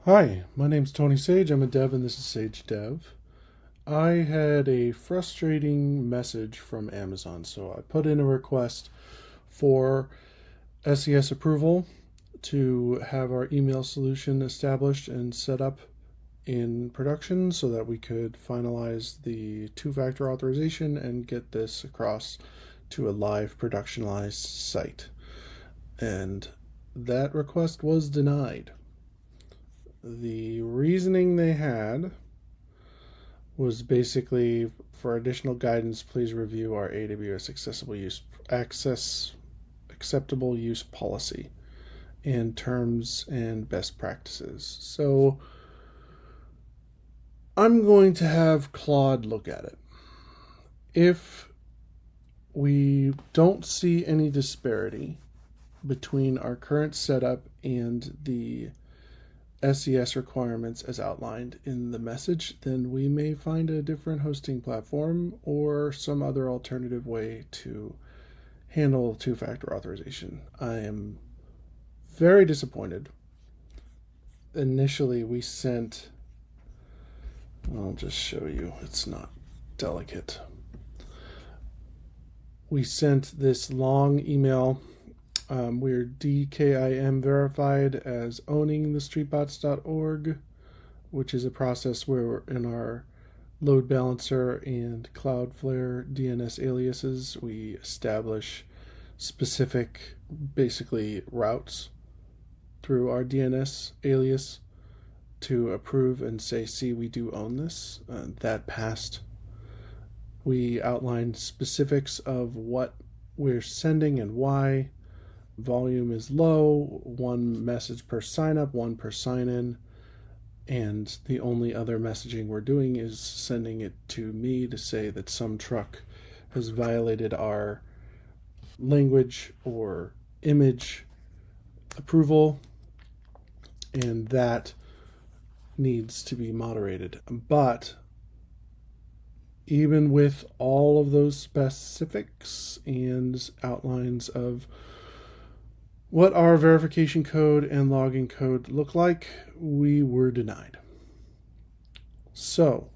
Hi, my name's Tony Sage. I'm a dev and this is Sage Dev. I had a frustrating message from Amazon, so I put in a request for SES approval to have our email solution established and set up in production so that we could finalize the two-factor authorization and get this across to a live productionized site. And that request was denied. The reasoning they had was basically, for additional guidance, please review our AWS acceptable use policy and terms and best practices. So I'm going to have Claude look at it. If we don't see any disparity between our current setup and the SES requirements as outlined in the message, then we may find a different hosting platform or some other alternative way to handle two-factor authorization. I am very disappointed. Initially, we sent, I'll just show you, it's not delicate. We sent this long email. We're DKIM verified as owning the streetbots.org, which is a process where in our load balancer and Cloudflare DNS aliases, we establish specific, basically, routes through our DNS alias to approve and say, see, we do own this. That passed. We outlined specifics of what we're sending and why. Volume is low, one message per sign up, one per sign in, and the only other messaging we're doing is sending it to me to say that some truck has violated our language or image approval, and that needs to be moderated. But even with all of those specifics and outlines of what our verification code and login code look like, we were denied. So,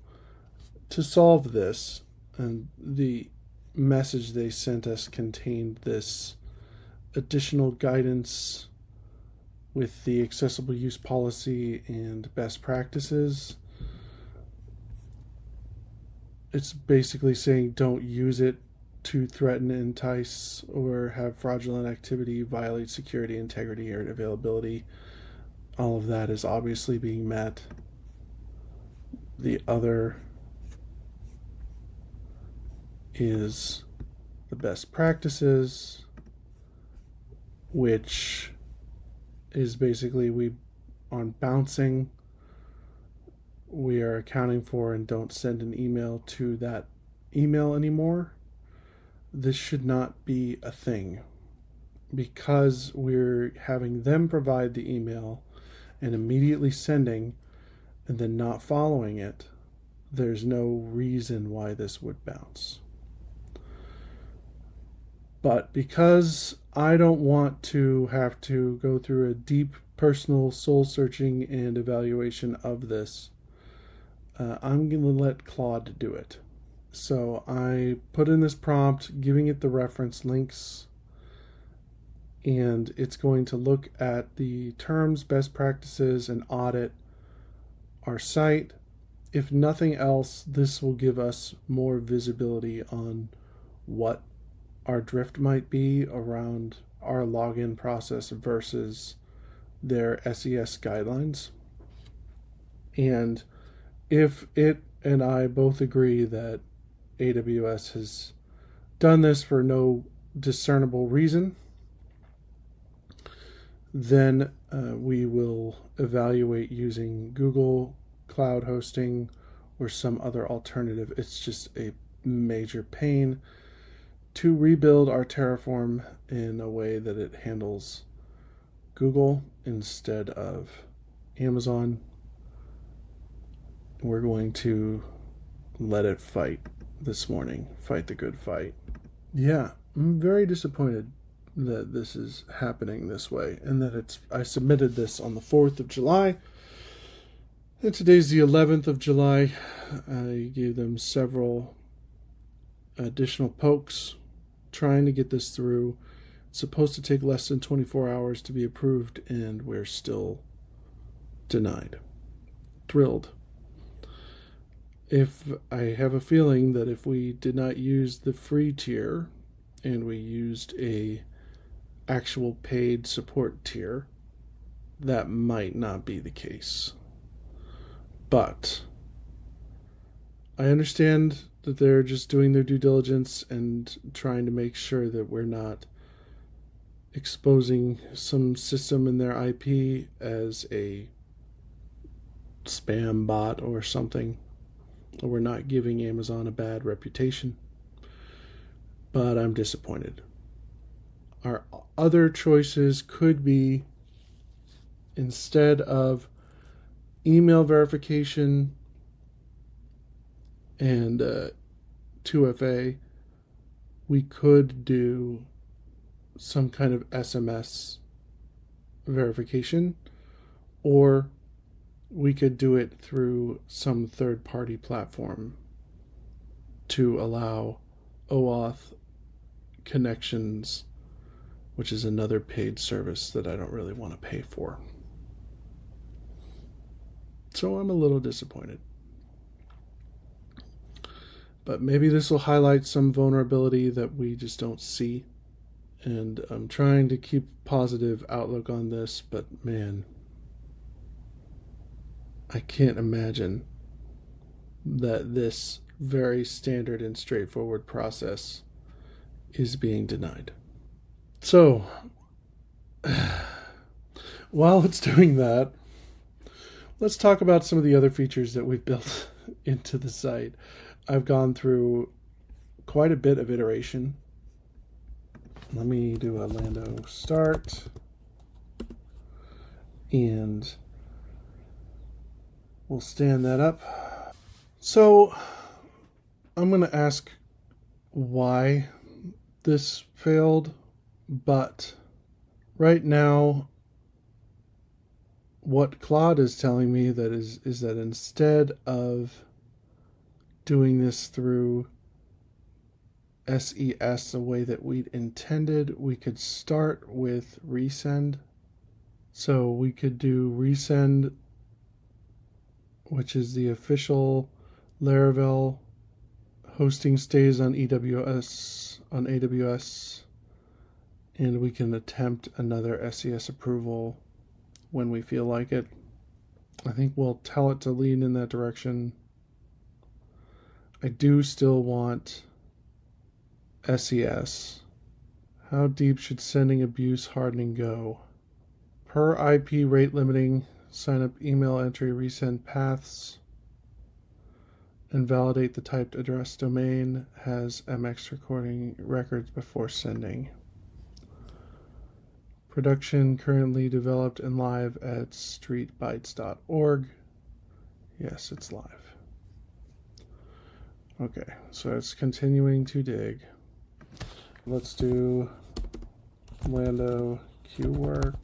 to solve this, and the message they sent us contained this additional guidance with the accessible use policy and best practices. It's basically saying don't use it to threaten, entice, or have fraudulent activity, violate security, integrity, or availability. All of that is obviously being met. The other is the best practices, which is basically on bouncing, we are accounting for and don't send an email to that email anymore. This should not be a thing because we're having them provide the email and immediately sending and then not following it. There's no reason why this would bounce. But because I don't want to have to go through a deep personal soul searching and evaluation of this, I'm going to let Claude do it. So I put in this prompt, giving it the reference links, and it's going to look at the terms, best practices, and audit our site. If nothing else, this will give us more visibility on what our drift might be around our login process versus their SES guidelines. And if it and I both agree that AWS has done this for no discernible reason, then we will evaluate using Google Cloud hosting or some other alternative. It's just a major pain to rebuild our Terraform in a way that it handles Google instead of Amazon. We're going to let it fight this morning, fight the good fight. Yeah, I'm very disappointed that this is happening this way and that I submitted this on the 4th of July And today's the 11th of July. I gave them several additional pokes trying to get this through. It's supposed to take less than 24 hours to be approved, and we're still denied. Thrilled. If I have a feeling that if we did not use the free tier and we used a actual paid support tier, that might not be the case. But I understand that they're just doing their due diligence and trying to make sure that we're not exposing some system in their IP as a spam bot or something. Or we're not giving Amazon a bad reputation. But I'm disappointed. Our other choices could be, instead of email verification and 2FA, we could do some kind of SMS verification, or we could do it through some third-party platform to allow OAuth connections, which is another paid service that I don't really want to pay for. So I'm a little disappointed. But maybe this will highlight some vulnerability that we just don't see. And I'm trying to keep positive outlook on this, but man, I can't imagine that this very standard and straightforward process is being denied. So, while it's doing that, let's talk about some of the other features that we've built into the site. I've gone through quite a bit of iteration. Let me do a Lando start, and we'll stand that up. So I'm going to ask why this failed, but right now what Claude is telling me that is that instead of doing this through SES the way that we'd intended, we could start with Resend. So we could do Resend, which is the official Laravel hosting stays on AWS, and we can attempt another SES approval when we feel like it. I think we'll tell it to lean in that direction. I do still want SES. How deep should sending abuse hardening go? Per IP rate limiting, sign up email entry, resend paths, and validate the typed address domain has MX recording records before sending. Production currently developed and live at streetbytes.org. Yes, it's live. Okay, so it's continuing to dig. Let's do Lando QWork,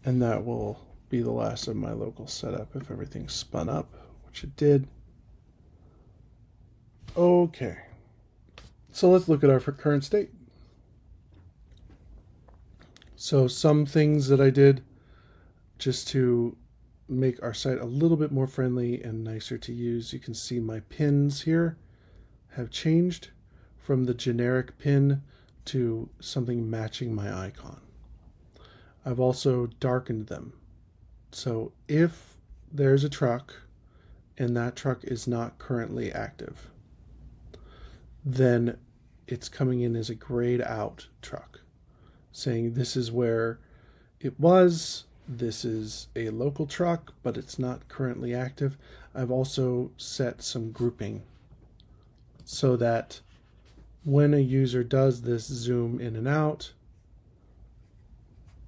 and that will be the last of my local setup if everything spun up, which it did. Okay, so let's look at our current state. So some things that I did just to make our site a little bit more friendly and nicer to use. You can see my pins here have changed from the generic pin to something matching my icon. I've also darkened them. So if there's a truck and that truck is not currently active, then it's coming in as a grayed out truck, saying this is where it was, this is a local truck, but it's not currently active. I've also set some grouping so that when a user does this zoom in and out,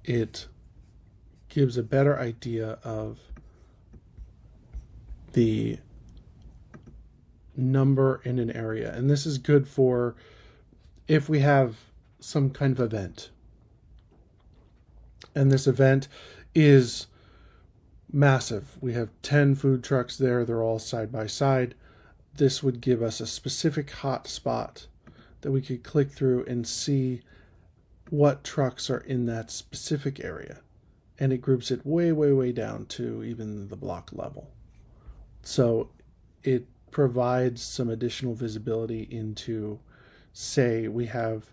it gives a better idea of the number in an area. And this is good for if we have some kind of event. And this event is massive. We have 10 food trucks there. They're all side by side. This would give us a specific hot spot that we could click through and see what trucks are in that specific area. And it groups it way, way, way down to even the block level. So it provides some additional visibility into, say, we have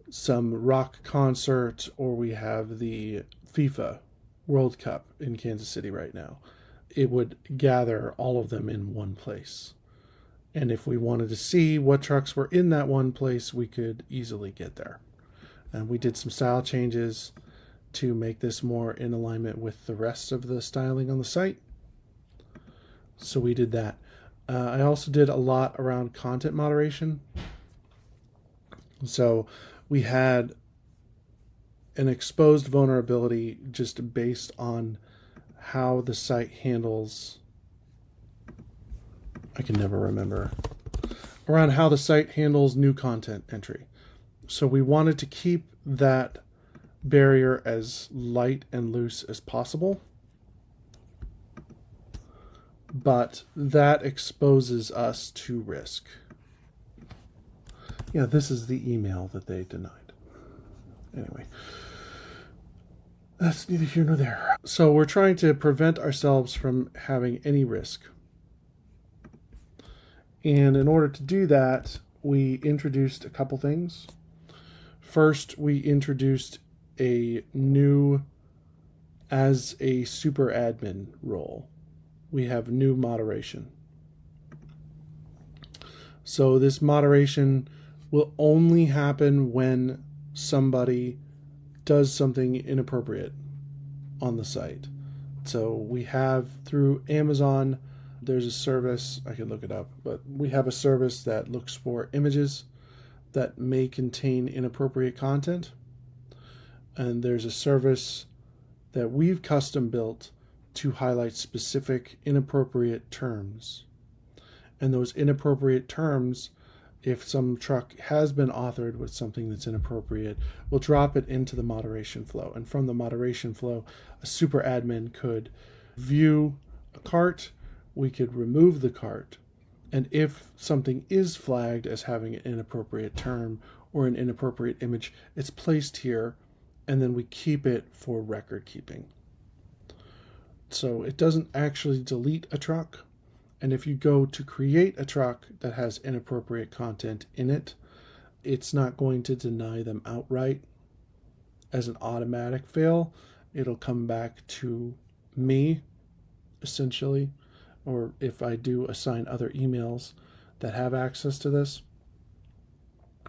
some rock concert or we have the FIFA World Cup in Kansas City right now. It would gather all of them in one place. And if we wanted to see what trucks were in that one place, we could easily get there. And we did some style changes to make this more in alignment with the rest of the styling on the site. So we did that. I also did a lot around content moderation. So we had an exposed vulnerability just based on how the site handles, I can never remember, around how the site handles new content entry. So we wanted to keep that barrier as light and loose as possible, but that exposes us to risk. Yeah, this is the email that they denied. Anyway, that's neither here nor there. So we're trying to prevent ourselves from having any risk. And in order to do that, we introduced a couple things. First, we introduced a new, as a super admin role, we have new moderation. So this moderation will only happen when somebody does something inappropriate on the site. So we have, through Amazon, there's a service, I can look it up, but we have a service that looks for images that may contain inappropriate content. And there's a service that we've custom built to highlight specific inappropriate terms. And those inappropriate terms, if some truck has been authored with something that's inappropriate, we'll drop it into the moderation flow. And from the moderation flow, a super admin could view a cart, we could remove the cart, and if something is flagged as having an inappropriate term or an inappropriate image, it's placed here, and then we keep it for record keeping. So it doesn't actually delete a truck. And if you go to create a truck that has inappropriate content in it, it's not going to deny them outright as an automatic fail. It'll come back to me, essentially, or if I do assign other emails that have access to this,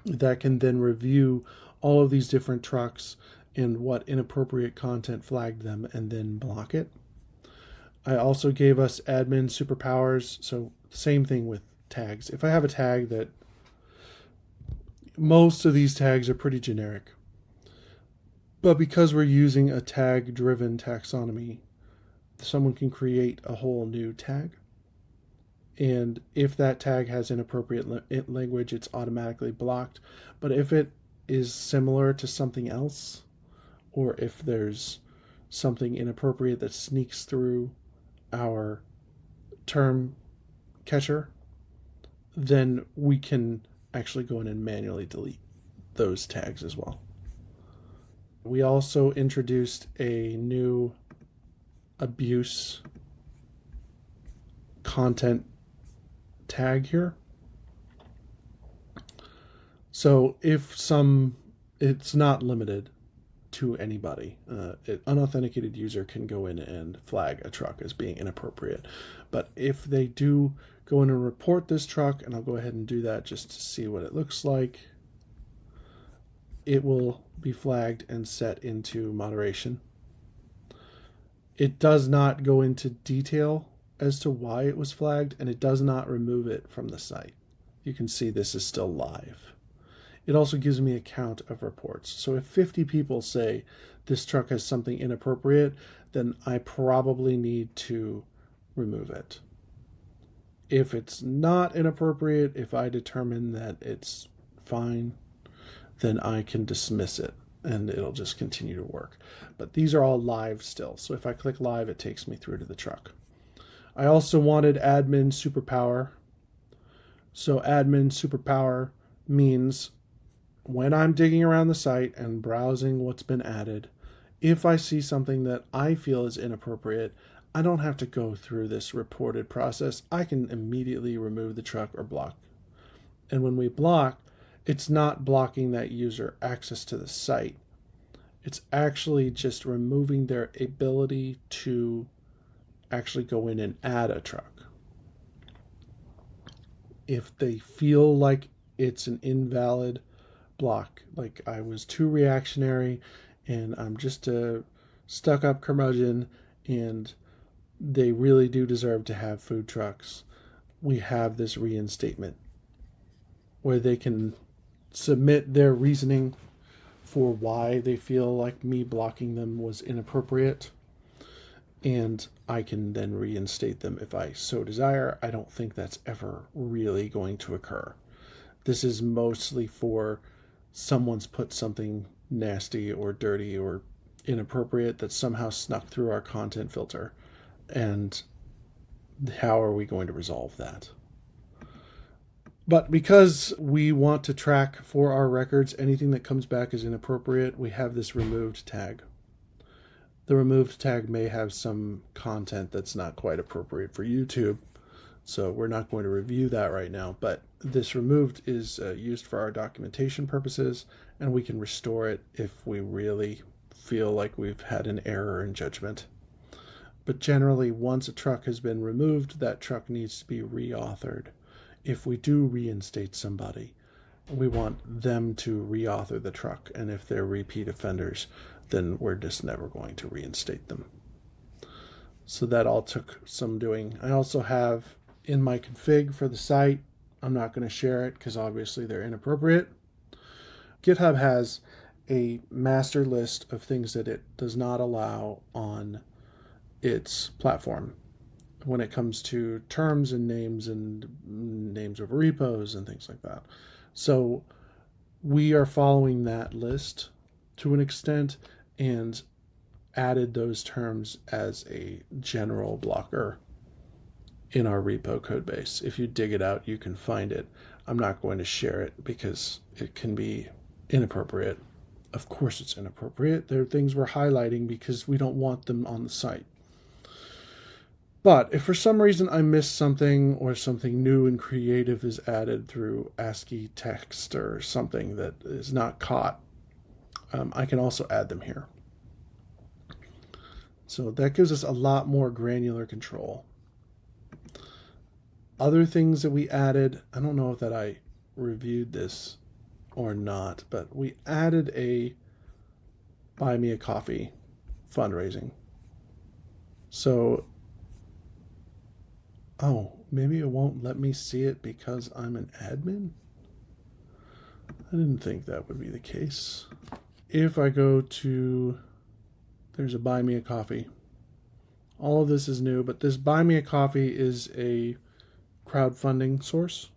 that can then review all of these different trucks and what inappropriate content flagged them and then block it. I also gave us admin superpowers. So same thing with tags. If I have a tag that, most of these tags are pretty generic, but because we're using a tag driven taxonomy, someone can create a whole new tag. And if that tag has inappropriate language, it's automatically blocked. But if it is similar to something else, or if there's something inappropriate that sneaks through our term catcher, then we can actually go in and manually delete those tags as well. We also introduced a new abuse content tag here. So if it's not limited to anybody. An unauthenticated user can go in and flag a truck as being inappropriate. But if they do go in and report this truck, and I'll go ahead and do that just to see what it looks like, it will be flagged and set into moderation. It does not go into detail as to why it was flagged, and it does not remove it from the site. You can see this is still live. It also gives me a count of reports. So if 50 people say this truck has something inappropriate, then I probably need to remove it. If it's not inappropriate, if I determine that it's fine, then I can dismiss it and it'll just continue to work. But these are all live still. So if I click live, it takes me through to the truck. I also wanted admin superpower. So admin superpower means when I'm digging around the site and browsing what's been added, if I see something that I feel is inappropriate, I don't have to go through this reported process. I can immediately remove the truck or block. And when we block, it's not blocking that user access to the site. It's actually just removing their ability to actually go in and add a truck. If they feel like it's an invalid block, like I was too reactionary and I'm just a stuck up curmudgeon and they really do deserve to have food trucks, we have this reinstatement where they can submit their reasoning for why they feel like me blocking them was inappropriate, and I can then reinstate them if I so desire. I don't think that's ever really going to occur. This is mostly for someone's put something nasty or dirty or inappropriate that somehow snuck through our content filter. And how are we going to resolve that? But because we want to track for our records anything that comes back as inappropriate, we have this removed tag. The removed tag may have some content that's not quite appropriate for YouTube, so we're not going to review that right now. But this removed is used for our documentation purposes, and we can restore it if we really feel like we've had an error in judgment. But generally, once a truck has been removed, that truck needs to be reauthored. If we do reinstate somebody, we want them to reauthor the truck. And if they're repeat offenders, then we're just never going to reinstate them. So that all took some doing. I also have in my config for the site, I'm not going to share it because obviously they're inappropriate. GitHub has a master list of things that it does not allow on its platform when it comes to terms and names of repos and things like that. So we are following that list to an extent and added those terms as a general blocker in our repo code base. If you dig it out, you can find it. I'm not going to share it because it can be inappropriate. Of course it's inappropriate. There are things we're highlighting because we don't want them on the site. But if for some reason I missed something or something new and creative is added through ASCII text or something that is not caught, I can also add them here. So that gives us a lot more granular control. Other things that we added, I don't know if that I reviewed this or not, but we added a Buy Me a Coffee fundraising. So maybe it won't let me see it because I'm an admin? I didn't think that would be the case. If I go to, there's a Buy Me a Coffee. All of this is new, but this Buy Me a Coffee is a crowdfunding source.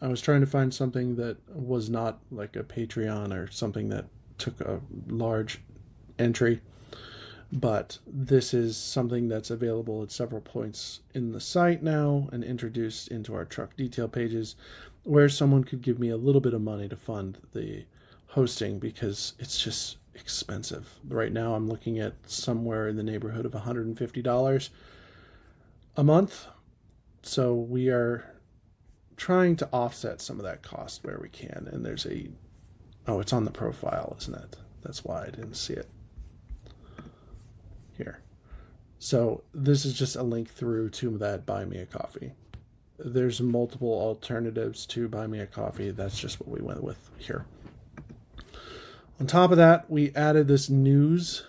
I was trying to find something that was not like a Patreon or something that took a large entry. But this is something that's available at several points in the site now and introduced into our truck detail pages, where someone could give me a little bit of money to fund the hosting because it's just expensive. Right now I'm looking at somewhere in the neighborhood of $150 a month. So we are trying to offset some of that cost where we can. And there's it's on the profile, isn't it? That's why I didn't see it here. So this is just a link through to that Buy Me a Coffee. There's multiple alternatives to Buy Me a Coffee. That's just what we went with here. On top of that, we added this news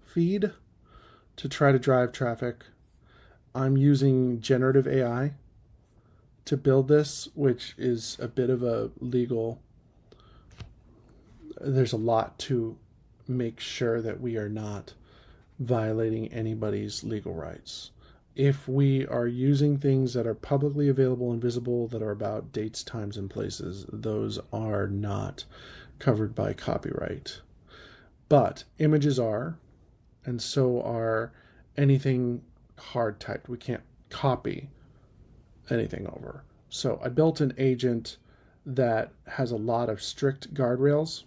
feed to try to drive traffic. I'm using generative AI to build this, which is a bit of a legal. There's a lot to make sure that we are not violating anybody's legal rights. If we are using things that are publicly available and visible that are about dates, times, and places, those are not covered by copyright. But images are, and so are anything hard typed. We can't copy anything over. So I built an agent that has a lot of strict guardrails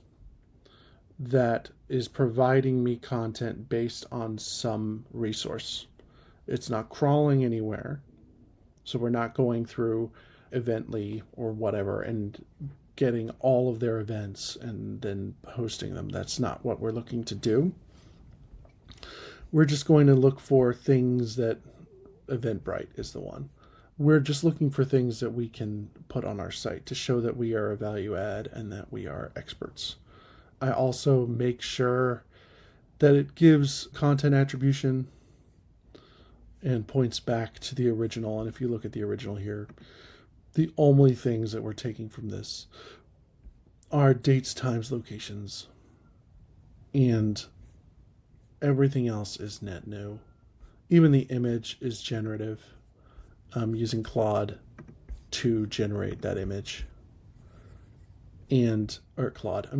that is providing me content based on some resource. It's not crawling anywhere. So we're not going through Evently or whatever and getting all of their events and then hosting them. That's not what we're looking to do. We're just going to look for things that Eventbrite is the one. We're just looking for things that we can put on our site to show that we are a value add and that we are experts. I also make sure that it gives content attribution and points back to the original. And if you look at the original here, the only things that we're taking from this are dates, times, locations, and everything else is net new. Even the image is generative. I'm using Claude to generate that image. I'm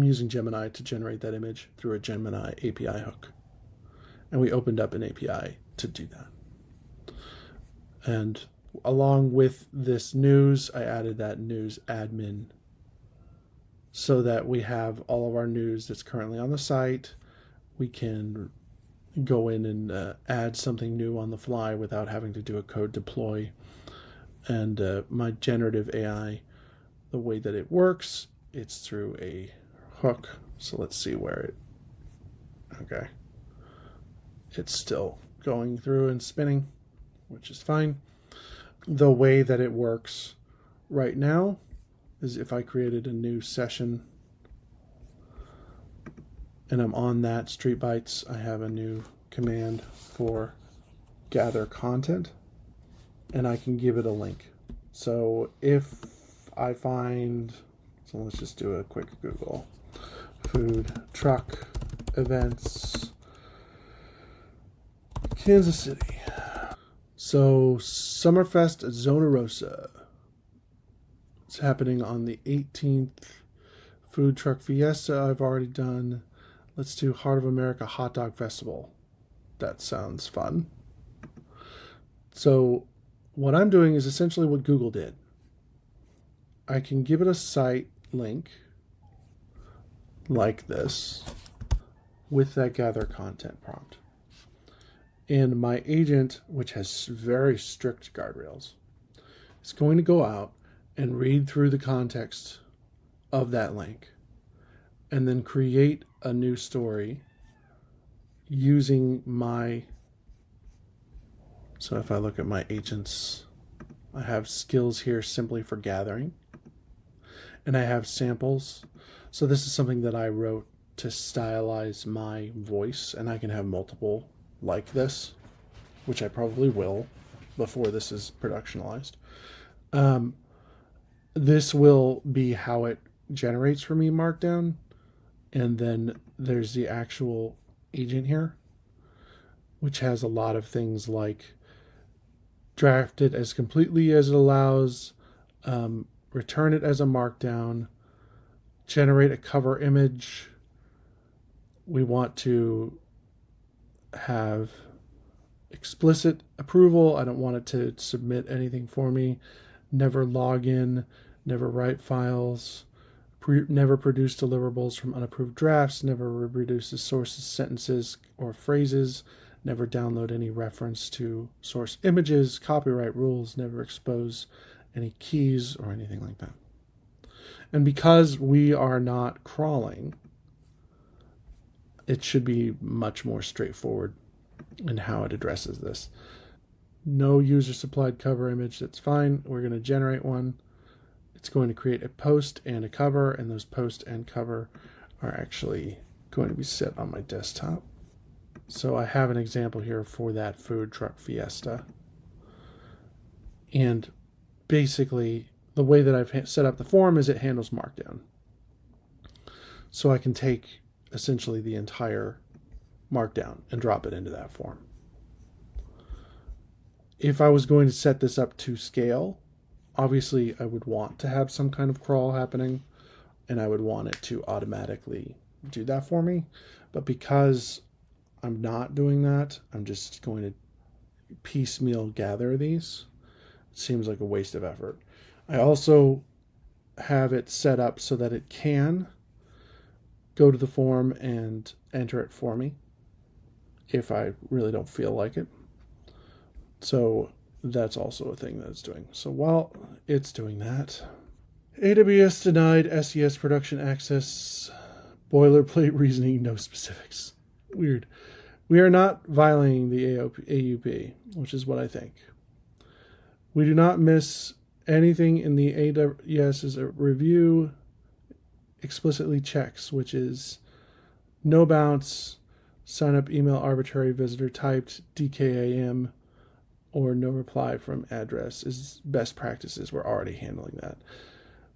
using Gemini to generate that image through a Gemini API hook. And we opened up an API to do that. And along with this news, I added that news admin so that we have all of our news that's currently on the site. We can go in and add something new on the fly without having to do a code deploy. And my generative AI, the way that it works, it's through a hook. So let's see where okay. It's still going through and spinning, which is fine. The way that it works right now is if I created a new session and I'm on that Street Bytes, I have a new command for gather content and I can give it a link. So if I find, so let's just do a quick Google, food truck events, Kansas City. So Summerfest at Zona Rosa. It's happening on the 18th. Food Truck Fiesta I've already done. Let's do Heart of America Hot Dog Festival. That sounds fun. So what I'm doing is essentially what Google did. I can give it a site link like this with that gather content prompt. And my agent, which has very strict guardrails, is going to go out and read through the context of that link and then create a new story using my, so if I look at my agents, I have skills here simply for gathering, and I have samples. So this is something that I wrote to stylize my voice, and I can have multiple like this, which I probably will before this is productionalized. This will be how it generates for me Markdown, and then there's the actual agent here, which has a lot of things like draft it as completely as it allows, return it as a Markdown, generate a cover image. We want to have explicit approval. I don't want it to submit anything for me. Never log in, never write files, never produce deliverables from unapproved drafts, never reproduces sources, sentences, or phrases, never download any reference to source images, copyright rules, never expose any keys or anything like that. And because we are not crawling, it should be much more straightforward in how it addresses this. No user supplied cover image, that's fine. We're going to generate one. It's going to create a post and a cover, and those post and cover are actually going to be set on my desktop. So I have an example here for that food truck fiesta. And basically, the way that I've set up the form is it handles Markdown. So I can take essentially the entire Markdown and drop it into that form. If I was going to set this up to scale, obviously I would want to have some kind of crawl happening, and I would want it to automatically do that for me. But because I'm not doing that, I'm just going to piecemeal gather these. It seems like a waste of effort. I also have it set up so that it can go to the form and enter it for me if I really don't feel like it. So that's also a thing that it's doing. So while it's doing that, AWS denied SES production access, boilerplate reasoning, no specifics. Weird. We are not violating the AUP, which is what I think. We do not miss anything in the AWS's review explicitly checks, which is no bounce, sign up email arbitrary visitor typed DKAM, or no reply from address is best practices. We're already handling that.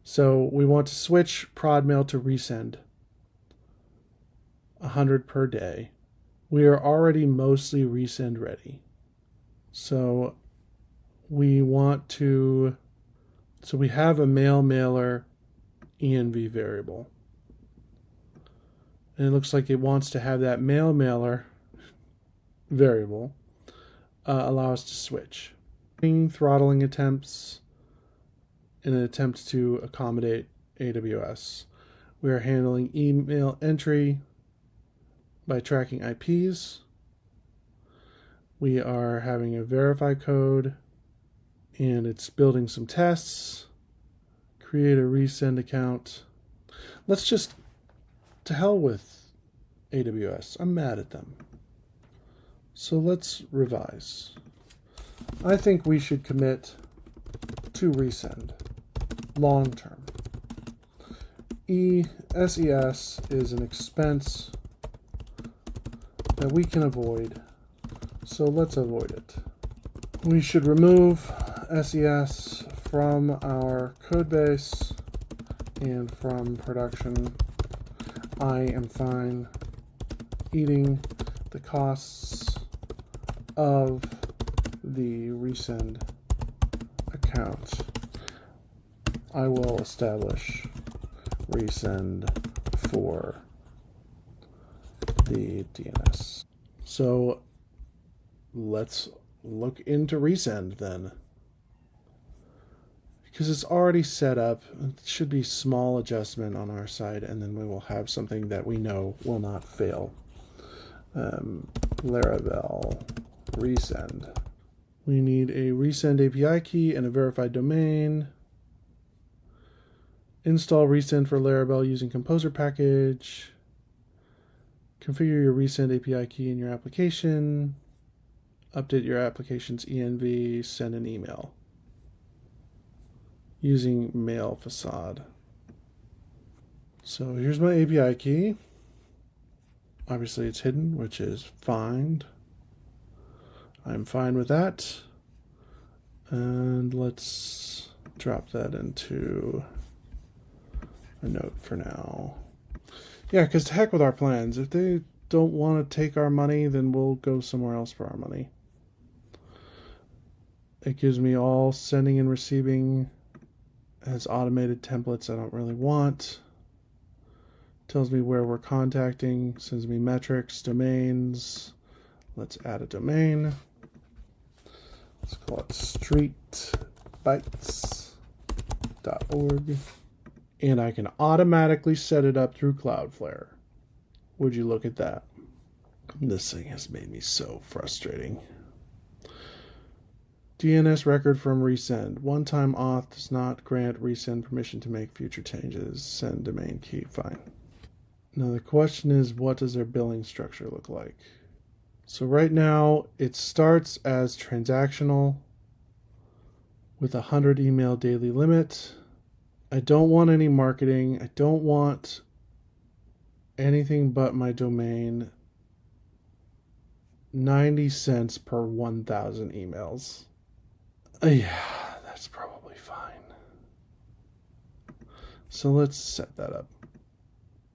So we want to switch prod mail to resend 100 per day. We are already mostly resend ready. So we want to, so we have a mail mailer env variable. And it looks like it wants to have that mail mailer variable allow us to switch. Throttling attempts in an attempt to accommodate AWS. We are handling email entry by tracking IPs. We are having a verify code, and it's building some tests. Create a resend account. Let's just, to hell with AWS. I'm mad at them. So let's revise. I think we should commit to resend long term. SES is an expense that we can avoid, so let's avoid it. We should remove SES from our code base and from production. I am fine eating the costs of the resend account. I will establish resend for the DNS. So let's look into resend then. Because it's already set up, it should be small adjustment on our side, and then we will have something that we know will not fail. Laravel resend. We need a resend API key and a verified domain. Install resend for Laravel using Composer package. Configure your resend API key in your application. Update your application's env. Send an email using mail facade. So here's my API key. Obviously it's hidden, which is fine. I'm fine with that. And let's drop that into a note for now. Yeah, because to heck with our plans. If they don't want to take our money, then we'll go somewhere else for our money. It gives me all sending and receiving as automated templates I don't really want. Tells me where we're contacting, sends me metrics, domains. Let's add a domain. Let's call it streetbytes.org. And I can automatically set it up through Cloudflare. Would you look at that? This thing has made me so frustrating. DNS record from resend. One-time auth does not grant resend permission to make future changes. Send domain key. Fine. Now the question is, what does their billing structure look like? So right now it starts as transactional with 100 email daily limit. I don't want any marketing. I don't want anything but my domain. 90 cents per 1,000 emails. Yeah, that's probably fine. So let's set that up.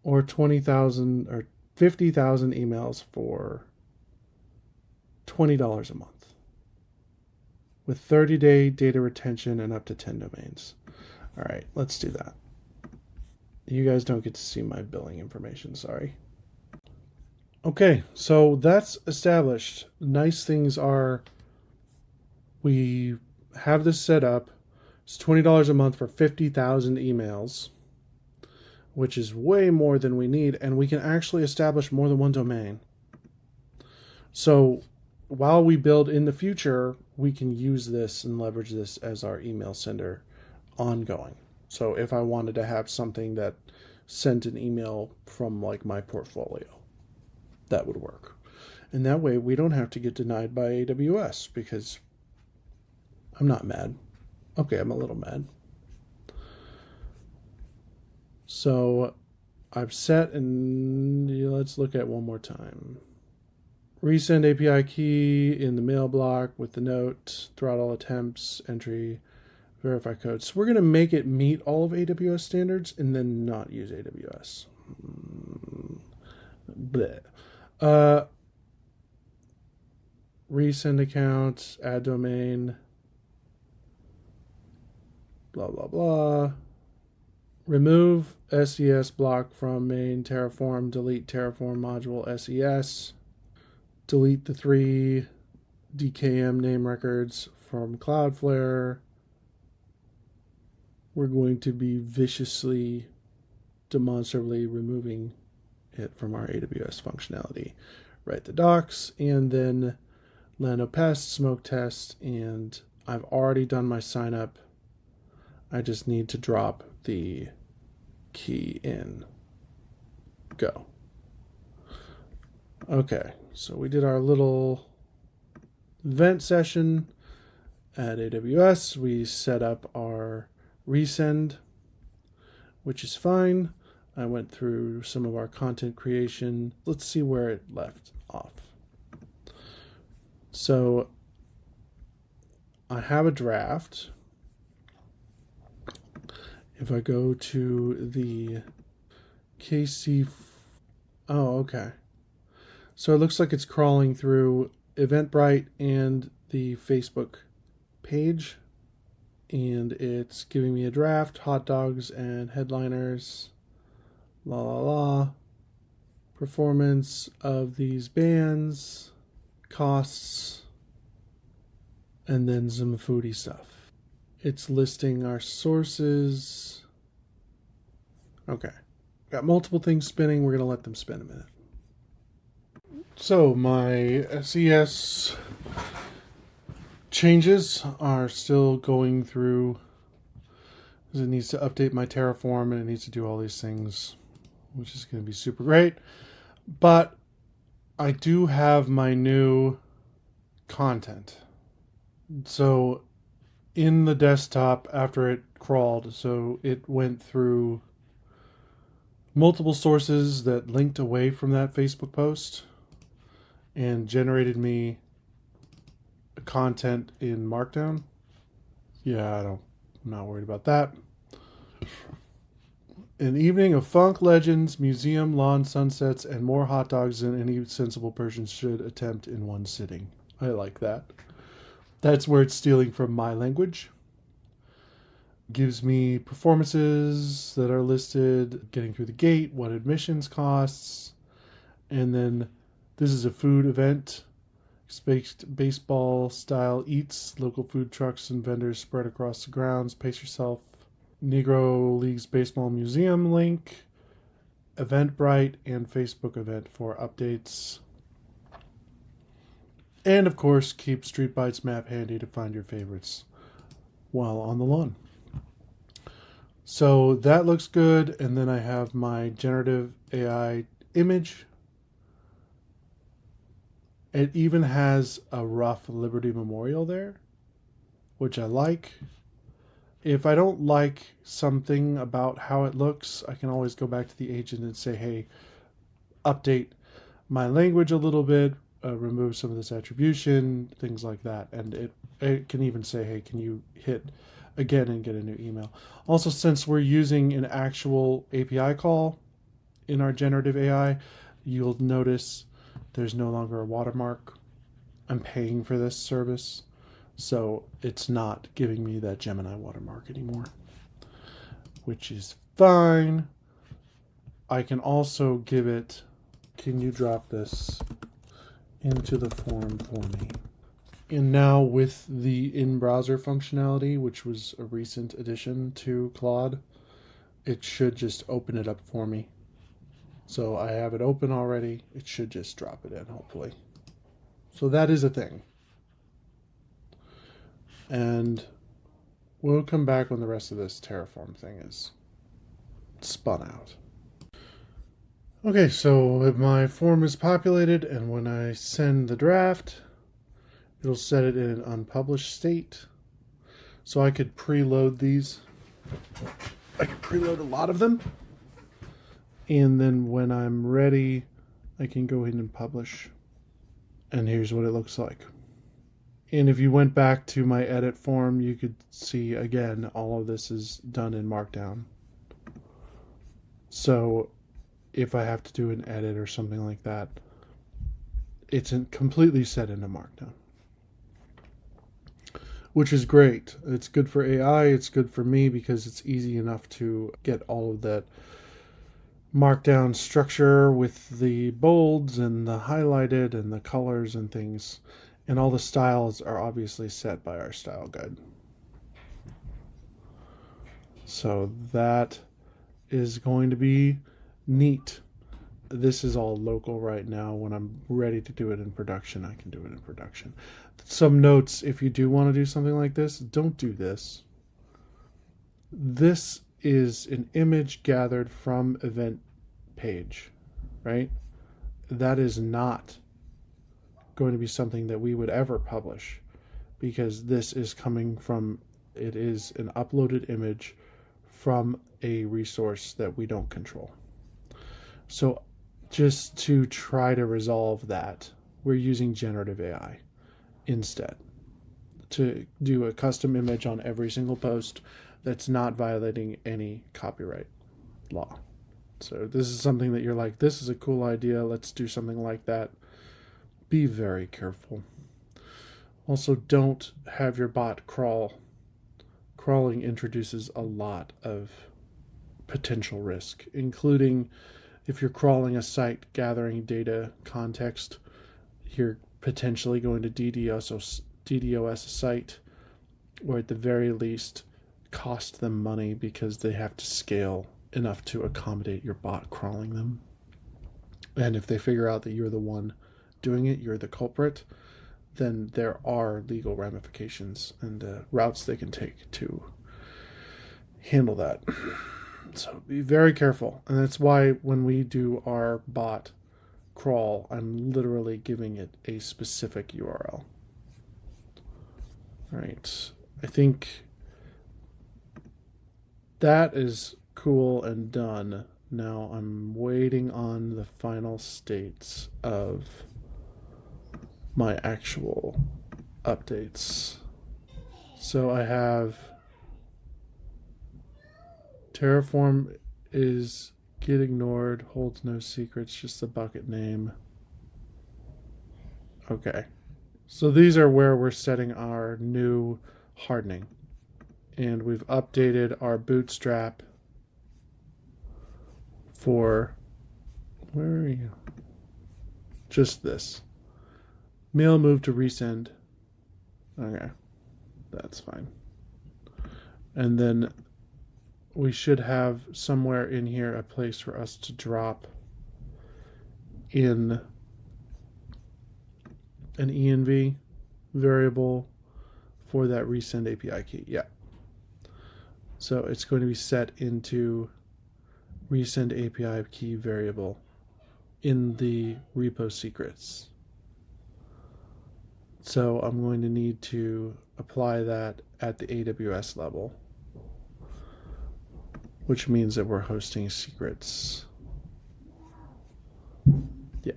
Or 20,000 or 50,000 emails for $20 a month. With 30-day data retention and up to 10 domains. All right, let's do that. You guys don't get to see my billing information, sorry. Okay, so that's established. Nice things are we have this set up. It's $20 a month for 50,000 emails, which is way more than we need, and we can actually establish more than one domain. So while we build in the future, we can use this and leverage this as our email sender ongoing. So if I wanted to have something that sent an email from like my portfolio, that would work. And that way we don't have to get denied by AWS, because I'm not mad. Okay, I'm a little mad. So I've set, and let's look at one more time. Resend API key in the mail block with the note, throttle attempts, entry, verify code. So we're going to make it meet all of AWS standards and then not use AWS. Bleh. Resend account, add domain, blah, blah, blah. Remove SES block from main Terraform, delete Terraform module SES. Delete the 3 DKM name records from Cloudflare. We're going to be viciously, demonstrably removing it from our AWS functionality. Write the docs, and then Lando Pest, smoke test, and I've already done my sign up. I just need to drop the key in. Go. Okay, so we did our little event session at AWS. We set up our Resend, which is fine. I went through some of our content creation. Let's see where it left off. So I have a draft. If I go to the KC, oh, okay. So it looks like it's crawling through Eventbrite and the Facebook page, and it's giving me a draft, hot dogs and headliners, la la la, performance of these bands, costs, and then some foodie stuff. It's listing our sources. Okay. Got multiple things spinning. We're going to let them spin a minute. So my SES changes are still going through, because it needs to update my Terraform and it needs to do all these things, which is going to be super great. But I do have my new content. So in the desktop, after it crawled, so it went through multiple sources that linked away from that Facebook post and generated me content in Markdown. Yeah, I'm not worried about that. An evening of funk, legends, museum, lawn, sunsets, and more hot dogs than any sensible person should attempt in one sitting. I like that. That's where it's stealing from my language. Gives me performances that are listed, getting through the gate, what admissions costs, and then this is a food event. Baseball style eats, local food trucks and vendors spread across the grounds. Pace yourself. Negro Leagues Baseball Museum link, Eventbrite, and Facebook event for updates. And of course, keep Street Bites map handy to find your favorites while on the lawn. So that looks good. And then I have my generative AI image. It even has a rough Liberty Memorial there, which I like. If I don't like something about how it looks, I can always go back to the agent and say, hey, update my language a little bit, remove some of this attribution, things like that. And it can even say, hey, can you hit again and get a new email? Also, since we're using an actual API call in our generative AI, you'll notice there's no longer a watermark. I'm paying for this service, so it's not giving me that Gemini watermark anymore, which is fine. I can also give it, can you drop this into the form for me? And now with the in-browser functionality, which was a recent addition to Claude, it should just open it up for me. So I have it open already. It should just drop it in, hopefully. So that is a thing. And we'll come back when the rest of this Terraform thing is spun out. Okay, so my form is populated, and when I send the draft, it'll set it in an unpublished state. So I could preload these. I could preload a lot of them. And then when I'm ready, I can go ahead and publish. And here's what it looks like. And if you went back to my edit form, you could see, again, all of this is done in Markdown. So if I have to do an edit or something like that, it's completely set into Markdown. Which is great. It's good for AI, it's good for me because it's easy enough to get all of that Markdown structure with the bolds and the highlighted and the colors and things. And all the styles are obviously set by our style guide. So that is going to be neat. This is all local right now. When I'm ready to do it in production, I can do it in production. Some notes, if you do want to do something like this, don't do this. This is an image gathered from event page, right? That is not going to be something that we would ever publish, because this is coming from, it is an uploaded image from a resource that we don't control. So just to try to resolve that, we're using generative AI instead to do a custom image on every single post that's not violating any copyright law. So this is something that you're like, this is a cool idea, let's do something like that. Be very careful. Also, don't have your bot crawl. Crawling introduces a lot of potential risk, including if you're crawling a site gathering data context, you're potentially going to DDoS a site, or at the very least cost them money because they have to scale enough to accommodate your bot crawling them. And if they figure out that you're the one doing it, you're the culprit, then there are legal ramifications and routes they can take to handle that. So be very careful. And that's why when we do our bot crawl, I'm literally giving it a specific URL. All right. I think that is cool and done. Now I'm waiting on the final states of my actual updates. So I have Terraform is get ignored, holds no secrets, just the bucket name. Okay. So these are where we're setting our new hardening. And we've updated our bootstrap for, where are you? Just this. Mail move to resend. Okay, that's fine. And then we should have somewhere in here a place for us to drop in an env variable for that resend API key. Yeah. So it's going to be set into resend API key variable in the repo secrets. So I'm going to need to apply that at the AWS level, which means that we're hosting secrets. Yeah.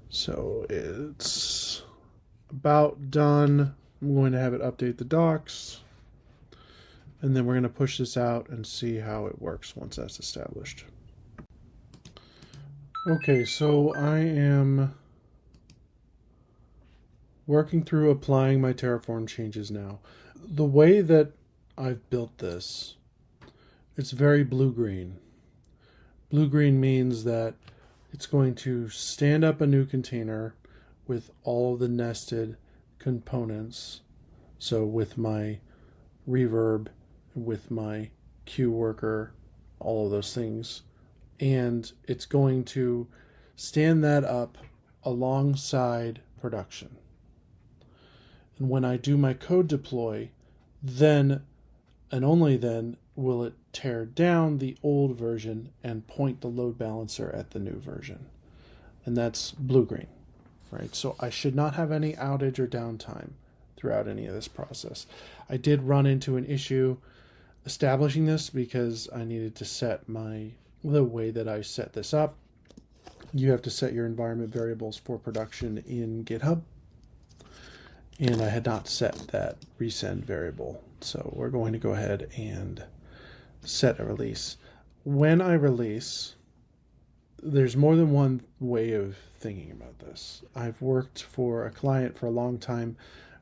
So it's about done. I'm going to have it update the docs, and then we're going to push this out and see how it works once that's established. Okay, so I am working through applying my Terraform changes now. The way that I've built this It's very blue-green. Blue-green means that it's going to stand up a new container with all of the nested components. So with my reverb, with my queue worker, all of those things. And it's going to stand that up alongside production. And when I do my code deploy, then and only then will it tear down the old version and point the load balancer at the new version. And that's blue-green, right? So I should not have any outage or downtime throughout any of this process. I did run into an issue establishing this because I needed to set the way that I set this up. You have to set your environment variables for production in GitHub. And I had not set that resend variable. So we're going to go ahead and set a release. When I release, there's more than one way of thinking about this. I've worked for a client for a long time.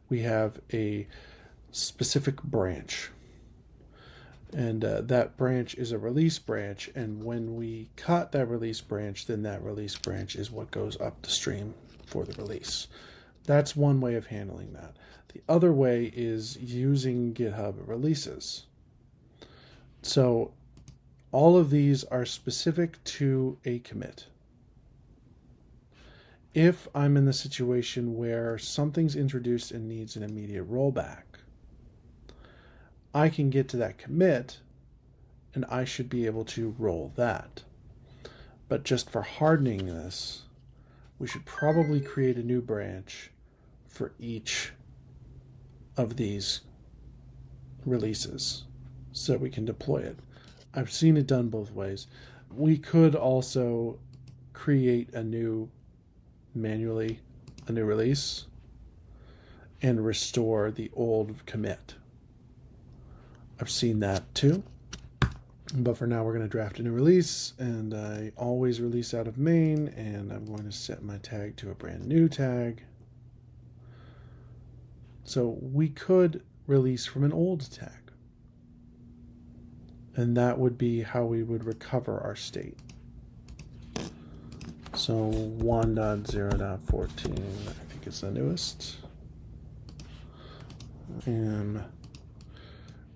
We have a specific branch. And that branch is a release branch. And when we cut that release branch, then that release branch is what goes up the stream for the release. That's one way of handling that. The other way is using GitHub releases. So all of these are specific to a commit. If I'm in the situation where something's introduced and needs an immediate rollback, I can get to that commit and I should be able to roll that. But just for hardening this, we should probably create a new branch for each of these releases so that we can deploy it. I've seen it done both ways. We could also create manually a new release and restore the old commit. I've seen that too. But for now, we're going to draft a new release, and I always release out of main, and I'm going to set my tag to a brand new tag. So we could release from an old tag, and that would be how we would recover our state. So 1.0.14, I think is the newest. And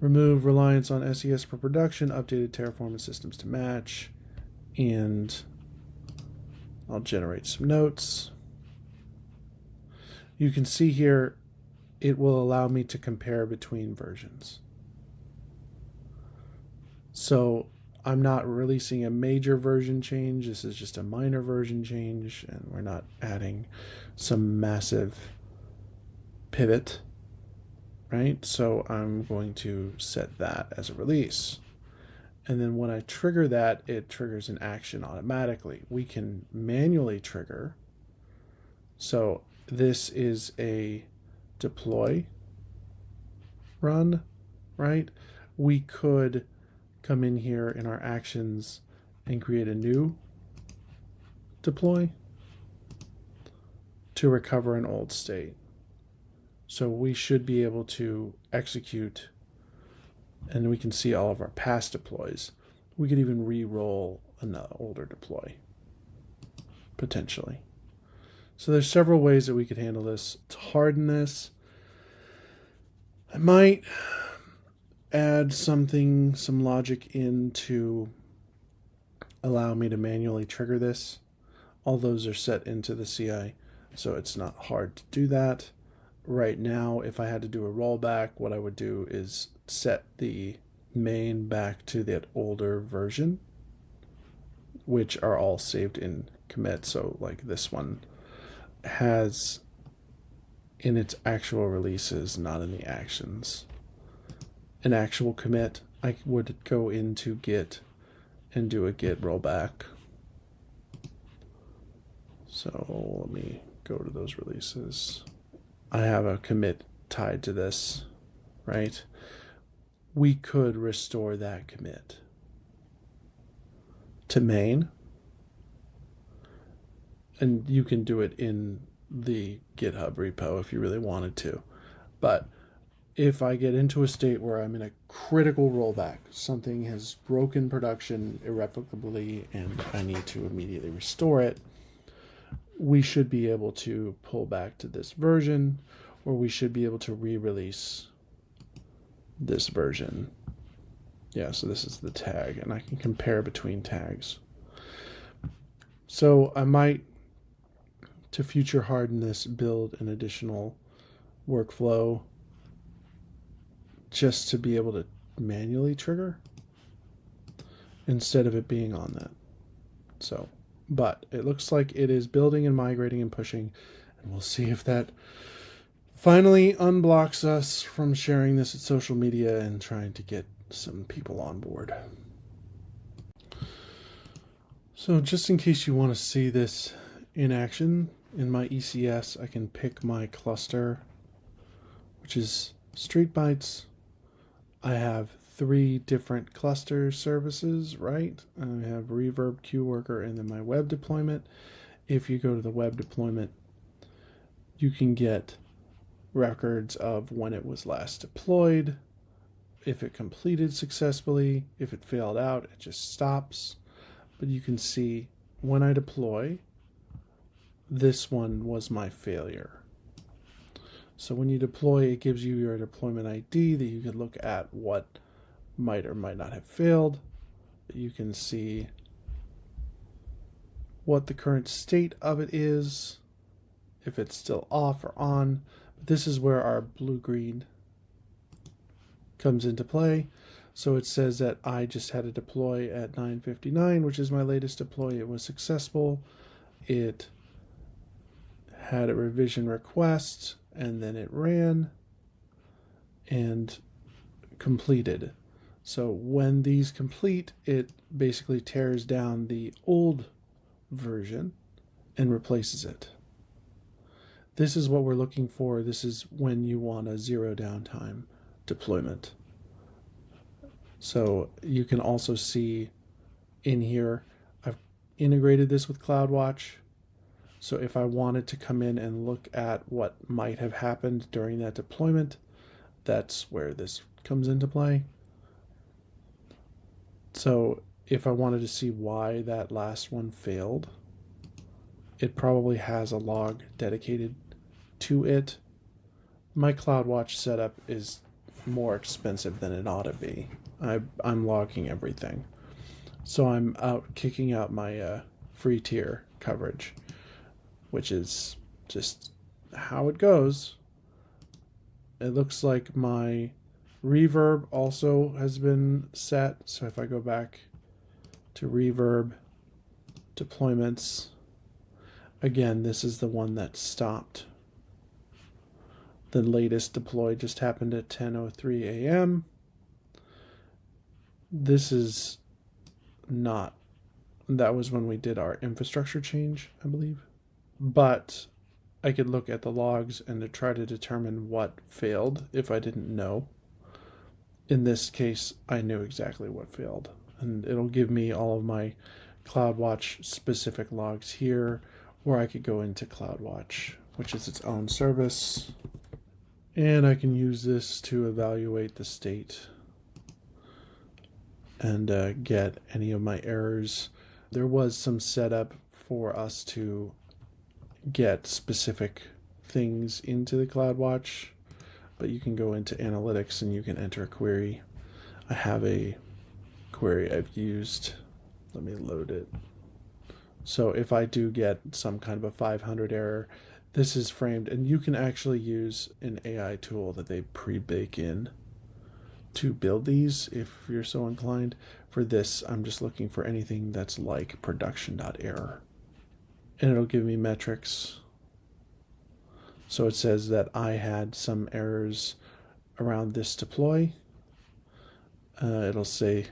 remove reliance on SES for production, updated Terraform and systems to match, and I'll generate some notes. You can see here it will allow me to compare between versions. So I'm not releasing a major version change. This is just a minor version change, and we're not adding some massive pivot. Right? So I'm going to set that as a release. And then when I trigger that, it triggers an action automatically. We can manually trigger. So this is a deploy run, right? We could come in here in our actions and create a new deploy to recover an old state. So we should be able to execute, and we can see all of our past deploys. We could even re-roll an older deploy, potentially. So there's several ways that we could handle this. To harden this, I might add some logic in to allow me to manually trigger this. All those are set into the CI, so it's not hard to do that. Right now, if I had to do a rollback, what I would do is set the main back to that older version, which are all saved in commit. So like this one has in its actual releases, not in the actions. An actual commit, I would go into Git and do a Git rollback. So let me go to those releases. I have a commit tied to this, right? We could restore that commit to main, and you can do it in the GitHub repo if you really wanted to. But if I get into a state where I'm in a critical rollback, something has broken production irrevocably and I need to immediately restore it, we should be able to pull back to this version, or we should be able to re-release this version. Yeah, so this is the tag, and I can compare between tags. So I might, to future harden this, build an additional workflow just to be able to manually trigger instead of it being on that. So, but it looks like it is building and migrating and pushing, and we'll see if that finally unblocks us from sharing this at social media and trying to get some people on board. So just in case you want to see this in action, in my ECS, I can pick my cluster, which is Street Bytes. I have 3 different cluster services, right? I have Reverb, QWorker, and then my web deployment. If you go to the web deployment, you can get records of when it was last deployed, if it completed successfully. If it failed out, it just stops. But you can see when I deploy, this one was my failure. So when you deploy, it gives you your deployment ID that you can look at what might or might not have failed. You can see what the current state of it is, if it's still off or on. But this is where our blue-green comes into play. So it says that I just had a deploy at 9:59, which is my latest deploy. It was successful. It had a revision request, and then it ran and completed. So when these complete, it basically tears down the old version and replaces it. This is what we're looking for. This is when you want a 0 downtime deployment. So you can also see in here, I've integrated this with CloudWatch. So if I wanted to come in and look at what might have happened during that deployment, that's where this comes into play. So if I wanted to see why that last one failed, it probably has a log dedicated to it. My CloudWatch setup is more expensive than it ought to be. I'm logging everything. So I'm kicking out my free tier coverage, which is just how it goes. It looks like my reverb also has been set. So if I go back to reverb deployments, again, this is the one that stopped. The latest deploy just happened at 10:03 a.m. This is not, that was when we did our infrastructure change, I believe. But I could look at the logs and to try to determine what failed if I didn't know. In this case, I knew exactly what failed. And it'll give me all of my CloudWatch specific logs here, or I could go into CloudWatch, which is its own service. And I can use this to evaluate the state and get any of my errors. There was some setup for us to get specific things into the CloudWatch, but you can go into analytics and you can enter a query. I have a query I've used. Let me load it. So if I do get some kind of a 500 error, this is framed, and you can actually use an AI tool that they pre-bake in to build these if you're so inclined. For this, I'm just looking for anything that's like production.error. And it'll give me metrics. So it says that I had some errors around this deploy. It'll say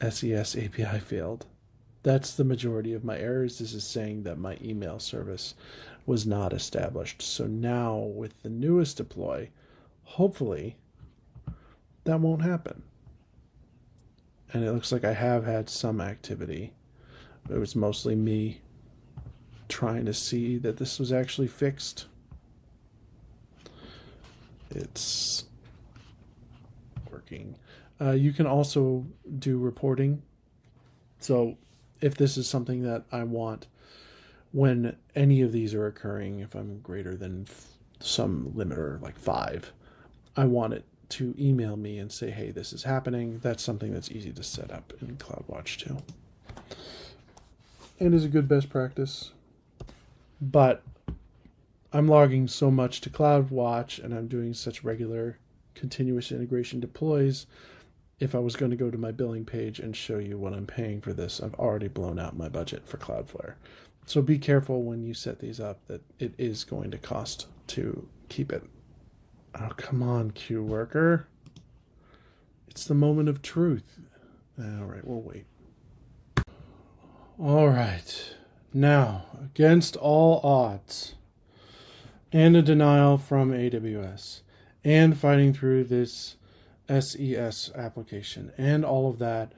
SES API failed. That's the majority of my errors. This is saying that my email service was not established. So now with the newest deploy, hopefully that won't happen. And it looks like I have had some activity. It was mostly me trying to see that this was actually fixed. It's working. You can also do reporting. So if this is something that I want when any of these are occurring, if I'm greater than some limiter like 5, I want it to email me and say, hey, this is happening. That's something that's easy to set up in CloudWatch too. And is a good best practice. But I'm logging so much to CloudWatch and I'm doing such regular continuous integration deploys. If I was going to go to my billing page and show you what I'm paying for this, I've already blown out my budget for Cloudflare. So be careful when you set these up that it is going to cost to keep it. Oh, come on, Q worker. It's the moment of truth. All right, we'll wait. All right. Now, against all odds, and a denial from AWS, and fighting through this SES application, and all of that,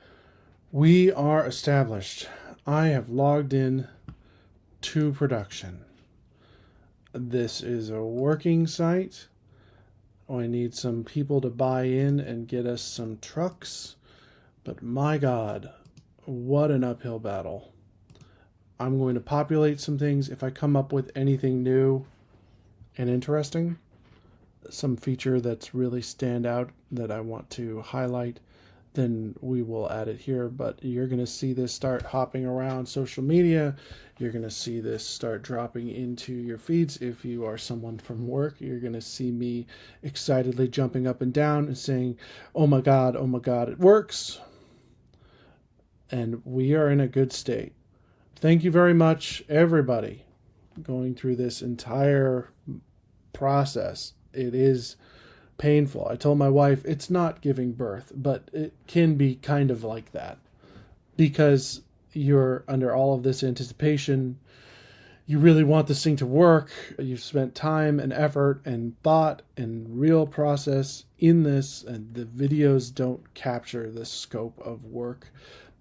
we are established. I have logged in to production. This is a working site. I need some people to buy in and get us some trucks. But my God, what an uphill battle. I'm going to populate some things. If I come up with anything new and interesting, some feature that's really stand out that I want to highlight, then we will add it here. But you're going to see this start hopping around social media. You're going to see this start dropping into your feeds. If you are someone from work, you're going to see me excitedly jumping up and down and saying, oh my God, it works. And we are in a good state. Thank you very much, everybody, going through this entire process. It is painful. I told my wife it's not giving birth, but it can be kind of like that because you're under all of this anticipation. You really want this thing to work. You've spent time and effort and thought and real process in this, and the videos don't capture the scope of work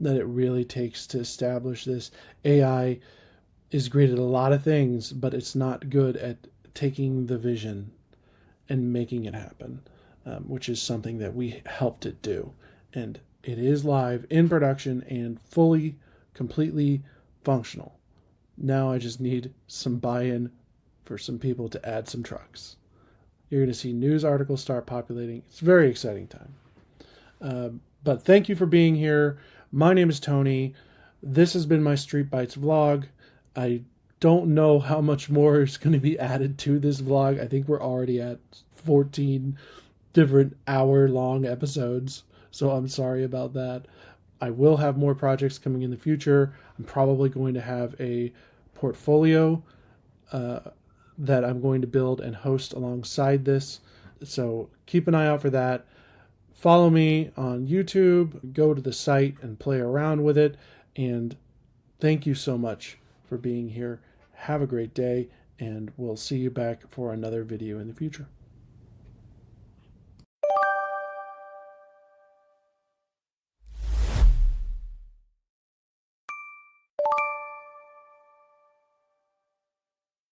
that it really takes to establish this. AI is great at a lot of things, but it's not good at taking the vision and making it happen, which is something that we helped it do. And it is live in production and fully, completely functional. Now I just need some buy-in for some people to add some trucks. You're going to see news articles start populating. It's a very exciting time. But thank you for being here. My name is Tony. This has been my Street Bytes vlog. I don't know how much more is going to be added to this vlog. I think we're already at 14 different hour-long episodes, so I'm sorry about that. I will have more projects coming in the future. I'm probably going to have a portfolio that I'm going to build and host alongside this, so keep an eye out for that. Follow me on YouTube, go to the site and play around with it, and thank you so much for being here. Have a great day, and we'll see you back for another video in the future.